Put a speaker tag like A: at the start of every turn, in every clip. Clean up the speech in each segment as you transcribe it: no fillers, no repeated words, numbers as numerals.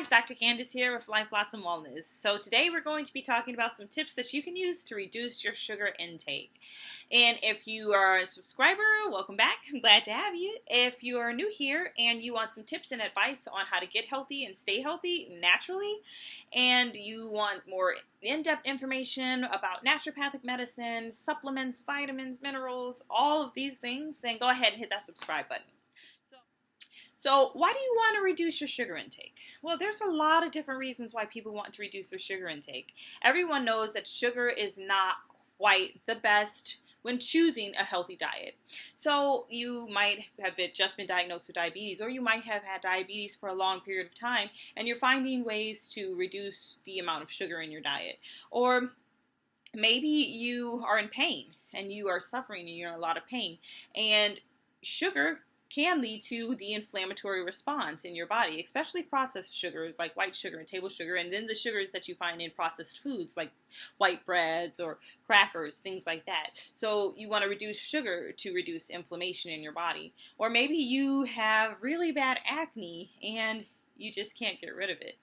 A: It's Dr. Candace here with Life Blossom Wellness. So today we're going to be talking about some tips that you can use to reduce your sugar intake. And if you are a subscriber, welcome back. I'm glad to have you. If you are new here and you want some tips and advice on how to get healthy and stay healthy naturally, and you want more in-depth information about naturopathic medicine, supplements, vitamins, minerals, all of these things, then go ahead and hit that subscribe button. So why do you want to reduce your sugar intake? Well, there's a lot of different reasons why people want to reduce their sugar intake. Everyone knows that sugar is not quite the best when choosing a healthy diet. So you might have just been diagnosed with diabetes, or you might have had diabetes for a long period of time, and you're finding ways to reduce the amount of sugar in your diet. Or maybe you are in pain and you are suffering and you're in a lot of pain, and sugar can lead to the inflammatory response in your body, especially processed sugars like white sugar and table sugar, and then the sugars that you find in processed foods like white breads or crackers, things like that. So you want to reduce sugar to reduce inflammation in your body. Or maybe you have really bad acne and you just can't get rid of it.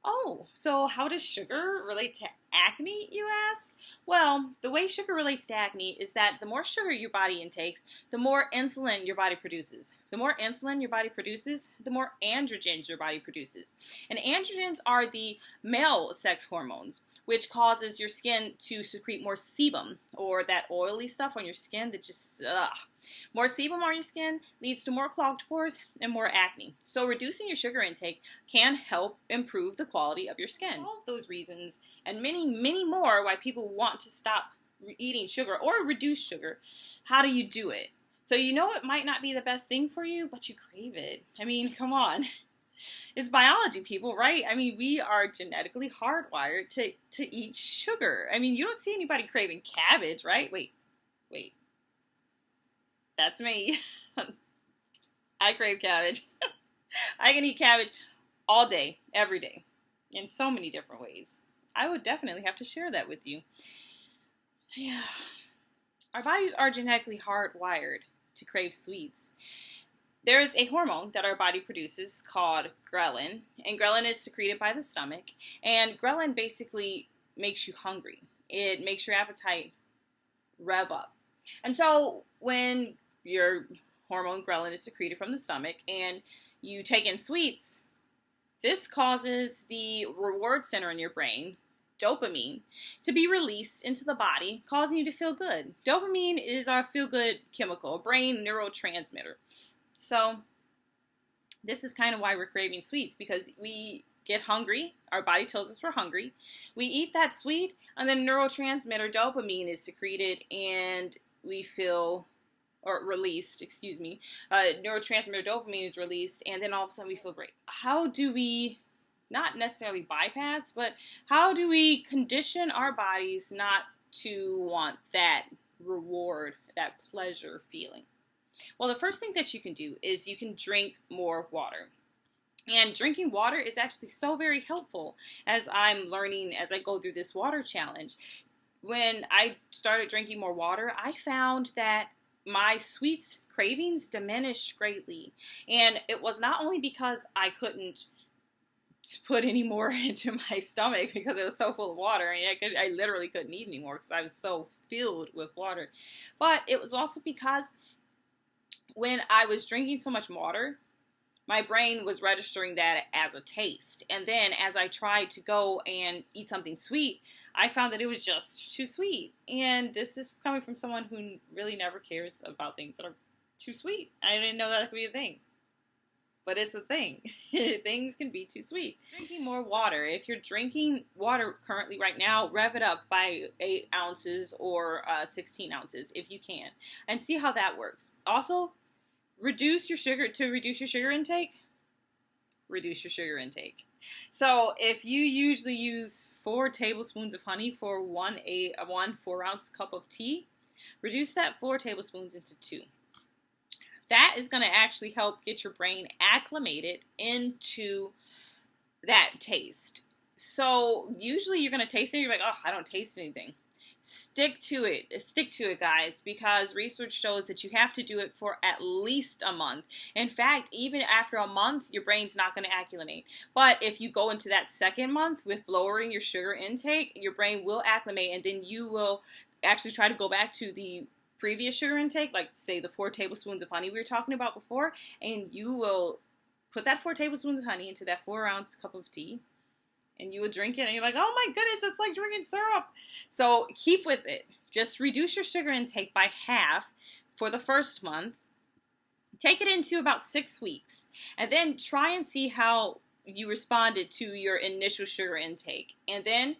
A: Oh, so how does sugar relate to acne, you ask? Well, the way sugar relates to acne is that the more sugar your body intakes, the more insulin your body produces. The more insulin your body produces, the more androgens your body produces. And androgens are the male sex hormones, which causes your skin to secrete more sebum, or that oily stuff on your skin that just, More sebum on your skin leads to more clogged pores and more acne. So reducing your sugar intake can help improve the quality of your skin. All of those reasons and many, many more why people want to stop eating sugar or reduce sugar. How do you do it? So you know it might not be the best thing for you, but you crave it. I mean, come on. It's biology, people, right? I mean, we are genetically hardwired to eat sugar. I mean, you don't see anybody craving cabbage, right? Wait. That's me. I crave cabbage. I can eat cabbage all day, every day, in so many different ways. I would definitely have to share that with you. Yeah. Our bodies are genetically hardwired to crave sweets. There is a hormone that our body produces called ghrelin, and ghrelin is secreted by the stomach, and ghrelin basically makes you hungry. It makes your appetite rev up. And so when your hormone ghrelin is secreted from the stomach and you take in sweets, this causes the reward center in your brain, dopamine, to be released into the body, causing you to feel good. Dopamine is our feel-good chemical, a brain neurotransmitter. So this is kind of why we're craving sweets, because we get hungry, our body tells us we're hungry, we eat that sweet, and then neurotransmitter dopamine is secreted and we feel, or released, neurotransmitter dopamine is released, and then all of a sudden we feel great. How do we not necessarily bypass, but how do we condition our bodies not to want that reward, that pleasure feeling? Well, the first thing that you can do is you can drink more water. And drinking water is actually so very helpful, as I'm learning as I go through this water challenge. When I started drinking more water, I found that my sweets cravings diminished greatly. And it was not only because I couldn't put any more into my stomach because it was so full of water, and I literally couldn't eat anymore because I was so filled with water, but it was also because when I was drinking so much water, my brain was registering that as a taste. And then as I tried to go and eat something sweet, I found that it was just too sweet. And this is coming from someone who really never cares about things that are too sweet. I didn't know that could be a thing. But it's a thing. Things can be too sweet. Drinking more water. If you're drinking water currently right now, rev it up by 8 ounces or 16 ounces if you can. And see how that works. Also, reduce your sugar intake. Reduce your sugar intake. So if you usually use 4 tablespoons of honey for one 4-ounce cup of tea, reduce that 4 tablespoons into 2. That is going to actually help get your brain acclimated into that taste. So usually you're going to taste it, you're like, oh, I don't taste anything. stick to it. Stick to it, guys, because research shows that you have to do it for at least a month. In fact, even after a month, your brain's not going to acclimate. But if you go into that second month with lowering your sugar intake, your brain will acclimate, and then you will actually try to go back to the previous sugar intake, like say the 4 tablespoons of honey we were talking about before, and you will put that 4 tablespoons of honey into that 4-ounce cup of tea, and you would drink it, and you're like, oh my goodness, it's like drinking syrup. So keep with it. Just reduce your sugar intake by half for the first month. Take it into about 6 weeks, and then try and see how you responded to your initial sugar intake. And then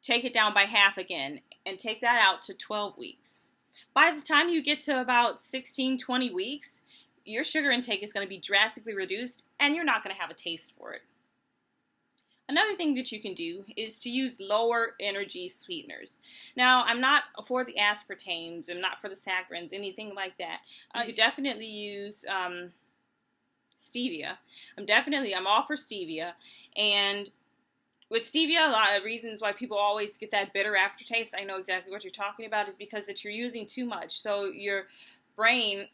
A: take it down by half again, and take that out to 12 weeks. By the time you get to about 16, 20 weeks, your sugar intake is going to be drastically reduced, and you're not going to have a taste for it. Another thing that you can do is to use lower energy sweeteners. Now, I'm not for the aspartames, I'm not for the saccharins, anything like that. You could definitely use stevia. I'm all for stevia. And with stevia, a lot of reasons why people always get that bitter aftertaste, I know exactly what you're talking about, is because that you're using too much. So your brain,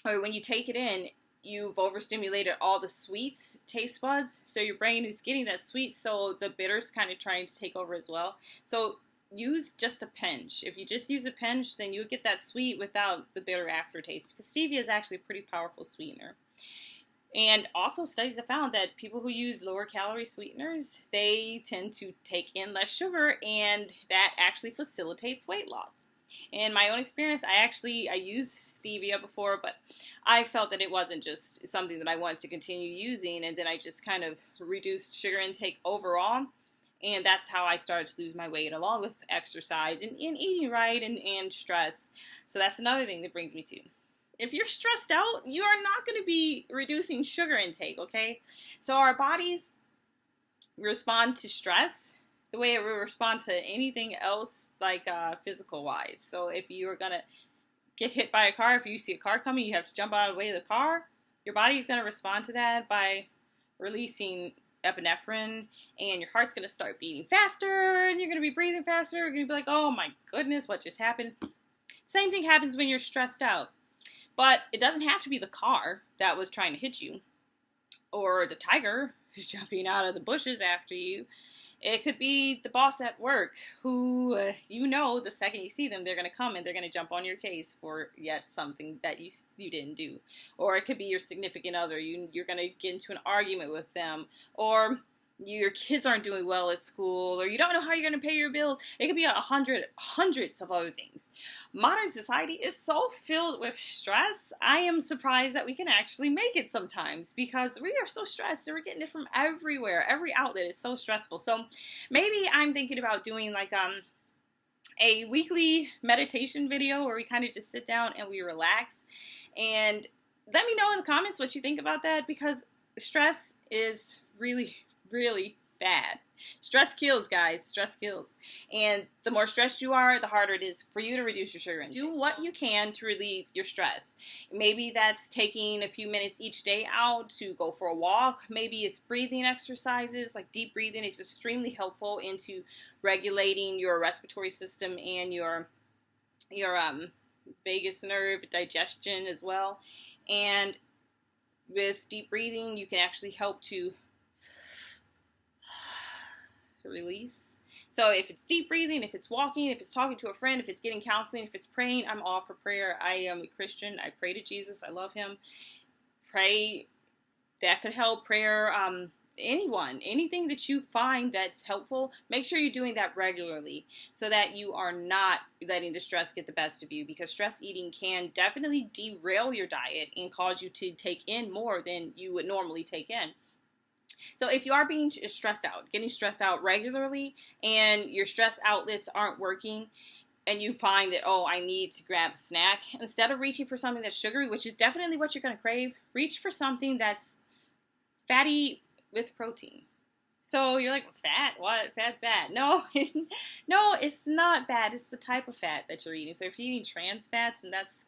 A: or when you take it in, you've overstimulated all the sweets taste buds, so your brain is getting that sweet, so the bitter's kind of trying to take over as well. So use just a pinch. If you just use a pinch, then you would get that sweet without the bitter aftertaste, because stevia is actually a pretty powerful sweetener. And also studies have found that people who use lower calorie sweeteners, they tend to take in less sugar, and that actually facilitates weight loss. In my own experience, I used stevia before, but I felt that it wasn't just something that I wanted to continue using, and then I just kind of reduced sugar intake overall, and that's how I started to lose my weight, along with exercise and eating right and stress. So that's another thing that brings me to, if you're stressed out, you are not going to be reducing sugar intake, okay? So our bodies respond to stress the way it will respond to anything else, like physical wise. So if you are going to get hit by a car, if you see a car coming, you have to jump out of the way of the car, your body is going to respond to that by releasing epinephrine, and your heart's going to start beating faster, and you're going to be breathing faster. You're going to be like, oh my goodness, what just happened? Same thing happens when you're stressed out. But it doesn't have to be the car that was trying to hit you, or the tiger who's jumping out of the bushes after you. It could be the boss at work who, the second you see them, they're going to come and they're going to jump on your case for yet something that you didn't do. Or it could be your significant other. You're going to get into an argument with them. Or your kids aren't doing well at school, or you don't know how you're going to pay your bills. It could be hundreds of other things. Modern society is so filled with stress. I am surprised that we can actually make it sometimes, because we are so stressed and we're getting it from everywhere. Every outlet is so stressful. So maybe I'm thinking about doing like a weekly meditation video where we kind of just sit down and we relax. And let me know in the comments what you think about that, because stress is really bad. Stress kills, guys. Stress kills. And the more stressed you are, the harder it is for you to reduce your sugar intake. Do what you can to relieve your stress. Maybe that's taking a few minutes each day out to go for a walk. Maybe it's breathing exercises, like deep breathing. It's extremely helpful into regulating your respiratory system and your vagus nerve, digestion as well. And with deep breathing, you can actually help to release. So if it's deep breathing, if it's walking, if it's talking to a friend, if it's getting counseling, if it's praying, I'm all for prayer. I am a Christian. I pray to Jesus. I love him. Pray. That could help. Prayer. Anything that you find that's helpful, make sure you're doing that regularly, so that you are not letting the stress get the best of you, because stress eating can definitely derail your diet and cause you to take in more than you would normally take in. So if you are being stressed out, getting stressed out regularly, and your stress outlets aren't working, and you find that, oh, I need to grab a snack, instead of reaching for something that's sugary, which is definitely what you're going to crave, reach for something that's fatty with protein. So you're like, fat? What? Fat's bad. No, no, it's not bad. It's the type of fat that you're eating. So if you're eating trans fats, and that's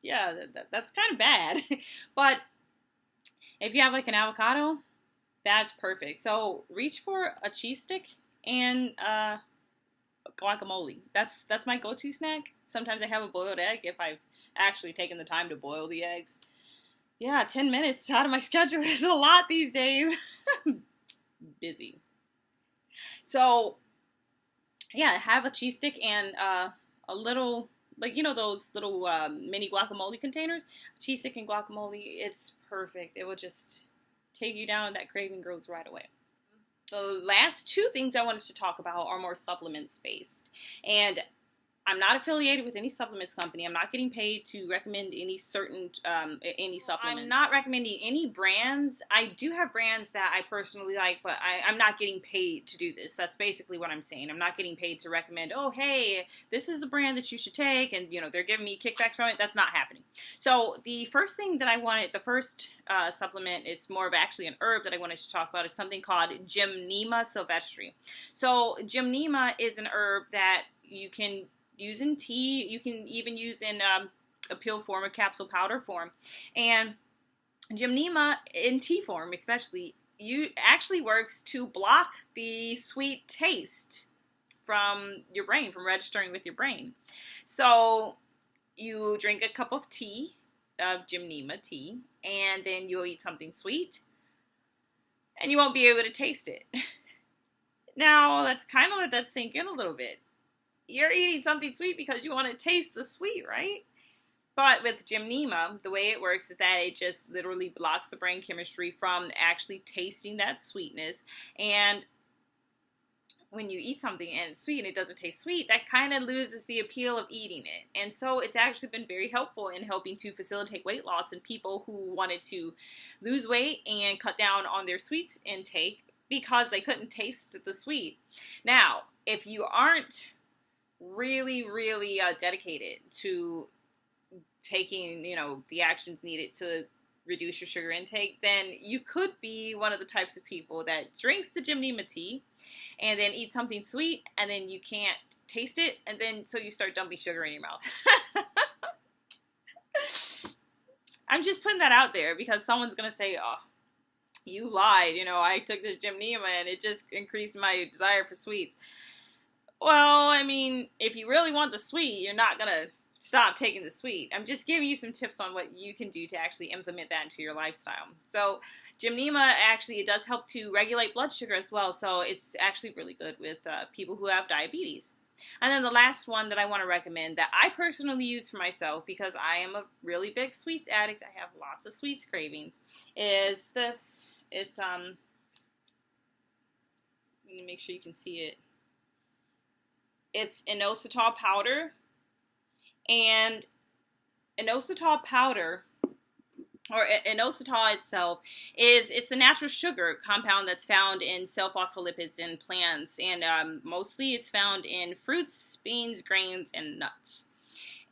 A: kind of bad. But if you have like an avocado, that's perfect. So reach for a cheese stick and guacamole. That's my go-to snack. Sometimes I have a boiled egg if I've actually taken the time to boil the eggs. Yeah, 10 minutes out of my schedule is a lot these days. Busy. So, yeah, have a cheese stick and a little, like, those little mini guacamole containers. Cheese stick and guacamole, it's perfect. It will just take you down. That craving goes right away. The last two things I wanted to talk about are more supplements based. And I'm not affiliated with any supplements company. I'm not getting paid to recommend any certain any supplements. I'm not recommending any brands. I do have brands that I personally like, but I'm not getting paid to do this. That's basically what I'm saying. I'm not getting paid to recommend, oh, hey, this is a brand that you should take, and, they're giving me kickbacks from it. That's not happening. So the first thing that I wanted, the first supplement, it's more of actually an herb that I wanted to talk about, is something called Gymnema sylvestre. So Gymnema is an herb that you can use in tea. You can even use in a pill form, a capsule powder form. And Gymnema in tea form especially, actually works to block the sweet taste from your brain, from registering with your brain. So you drink a cup of tea, of Gymnema tea, and then you'll eat something sweet, and you won't be able to taste it. Now, let's kind of let that sink in a little bit. You're eating something sweet because you want to taste the sweet, right? But with Gymnema, the way it works is that it just literally blocks the brain chemistry from actually tasting that sweetness. And when you eat something and it's sweet and it doesn't taste sweet, that kind of loses the appeal of eating it. And so it's actually been very helpful in helping to facilitate weight loss in people who wanted to lose weight and cut down on their sweets intake because they couldn't taste the sweet. Now, if you aren't really, really dedicated to taking, the actions needed to reduce your sugar intake, then you could be one of the types of people that drinks the Gymnema tea and then eats something sweet and then you can't taste it, and then so you start dumping sugar in your mouth. I'm just putting that out there because someone's going to say, oh, you lied. I took this Gymnema and it just increased my desire for sweets. Well, I mean, if you really want the sweet, you're not going to stop taking the sweet. I'm just giving you some tips on what you can do to actually implement that into your lifestyle. So Gymnema actually, it does help to regulate blood sugar as well. So it's actually really good with people who have diabetes. And then the last one that I want to recommend that I personally use for myself because I am a really big sweets addict, I have lots of sweets cravings, is this. It's, let me make sure you can see it. It's inositol powder, and inositol powder, or inositol itself, it's a natural sugar compound that's found in cell phospholipids in plants, and mostly it's found in fruits, beans, grains, and nuts.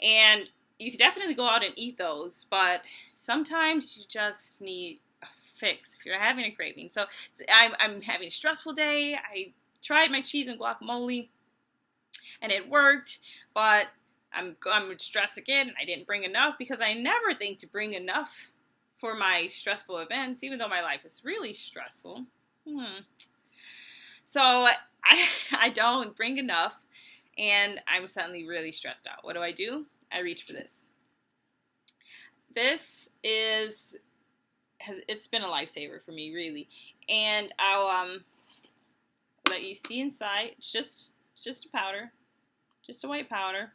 A: And you can definitely go out and eat those, but sometimes you just need a fix if you're having a craving. So I'm having a stressful day. I tried my cheese and guacamole, and it worked, but I'm stressed again, and I didn't bring enough because I never think to bring enough for my stressful events, even though my life is really stressful. So I don't bring enough, and I'm suddenly really stressed out. What do? I reach for this. This it's been a lifesaver for me, really. And I'll let you see inside. It's just a powder. Just a white powder.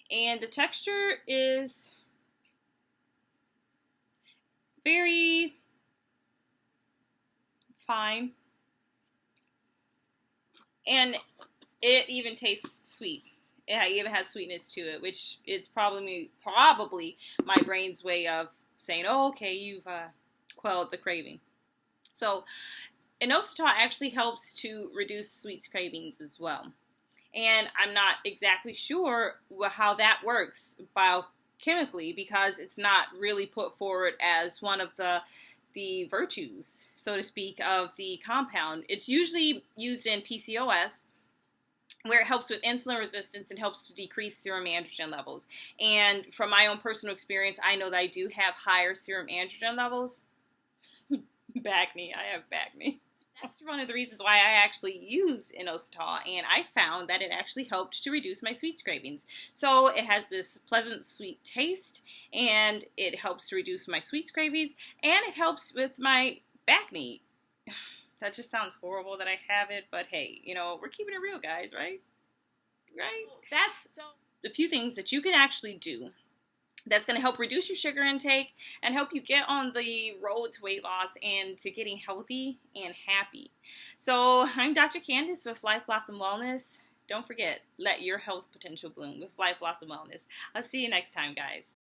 A: And the texture is very fine. And it even tastes sweet. It even has sweetness to it, which is probably my brain's way of saying, oh, okay, you've quelled the craving. So inositol actually helps to reduce sweets cravings as well. And I'm not exactly sure how that works biochemically because it's not really put forward as one of the virtues, so to speak, of the compound. It's usually used in PCOS, where it helps with insulin resistance and helps to decrease serum androgen levels. And from my own personal experience, I know that I do have higher serum androgen levels. Back knee. I have back knee. That's one of the reasons why I actually use inositol, and I found that it actually helped to reduce my sweet cravings. So it has this pleasant sweet taste, and it helps to reduce my sweet cravings, and it helps with my back knee. That just sounds horrible that I have it, but hey, we're keeping it real, guys, right? Right? That's a few things that you can actually do that's going to help reduce your sugar intake and help you get on the road to weight loss and to getting healthy and happy. So I'm Dr. Candace with Life Blossom Wellness. Don't forget, let your health potential bloom with Life Blossom Wellness. I'll see you next time, guys.